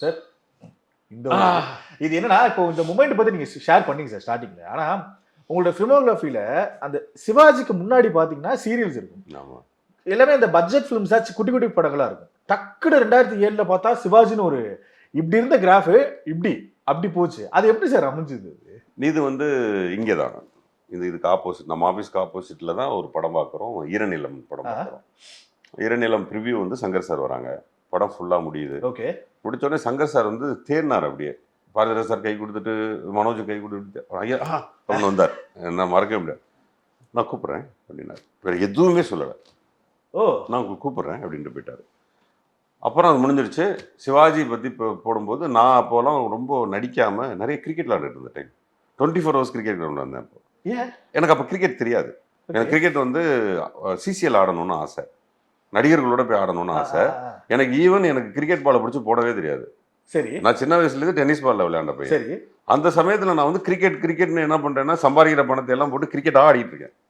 Sir இந்த இது என்னன்னா இப்போ இந்த மூமெண்ட் பத்தி நீங்க ஷேர் பண்ணீங்க சார் ஸ்டார்டிங்ல. ஆனா உங்களோட ஃபிலிமோகிராஃபில அந்த சிவாஜிக்கு முன்னாடி பாத்தீங்கன்னா சீரியல்ஸ் இருக்கும். ஆமா. எல்லாமே இந்த பட்ஜெட் ஃபிலிம்ஸா குட்டி குட்டி படங்களா இருக்கும். டக்குனு 2007ல பார்த்தா சிவாஜின்னு ஒரு இப்படி இருந்த கிராஃப் இப்படி அப்படி போச்சு. அது எப்படி சார் அமைஞ்சது? இது வந்து இங்கே தான் இதுக்கு ஆப்போசிட், நம்ம ஆஃபீஸ்க்கு ஆப்போசிட்டில் தான் ஒரு படம் பார்க்குறோம். ஈரநிலம் படம் பார்க்குறோம். ஈரநிலம் ப்ரிவ்யூ வந்து சங்கர் சார் வராங்க. படம் ஃபுல்லாக முடியுது. ஓகே. முடித்தோடனே சங்கர் சார் வந்து தேர்னார். அப்படியே பாரதிராஜ் சார் கை கொடுத்துட்டு, மனோஜ் கை கொடுத்துட்டு, ஐயா அப்படின்னு வந்தார். நான் மறக்கவே முடியாது. நான் கூப்பிட்றேன் அப்படின்னாரு. வேறு எதுவுமே சொல்லலை. ஓ, நான் கூப்பிட்றேன் அப்படின்ட்டு போயிட்டார். அப்புறம் அது முடிஞ்சிருச்சு. சிவாஜி பற்றி இப்போ போடும்போது நான் அப்போலாம் ரொம்ப நடிக்காமல் நிறைய கிரிக்கெட் விளாண்டுட்டு இருந்த டைம். 24 ஹவர்ஸ் கிரிக்கெட் கிரவுண்ட் வந்தேன். அப்போ எனக்கு அப்போ கிரிக்கெட் தெரியாது. எனக்கு கிரிக்கெட் வந்து சிசிஎல் ஆடணும்னு ஆசை, நடிகர்களோட போய் ஆடணும்னு ஆசை. எனக்கு ஈவன் எனக்கு கிரிக்கெட் பாலை பிடிச்சி போடவே தெரியாது. சரி. நான் சின்ன வயசுலேருந்து டென்னிஸ் பாலில் விளையாண்ட போய். சரி. அந்த சமயத்தில் நான் வந்து கிரிக்கெட்னு என்ன பண்ணுறேன்னா, சம்பாதிக்கிற பணத்தை எல்லாம் போட்டு கிரிக்கெட் ஆடிட்டு இருக்கேன்.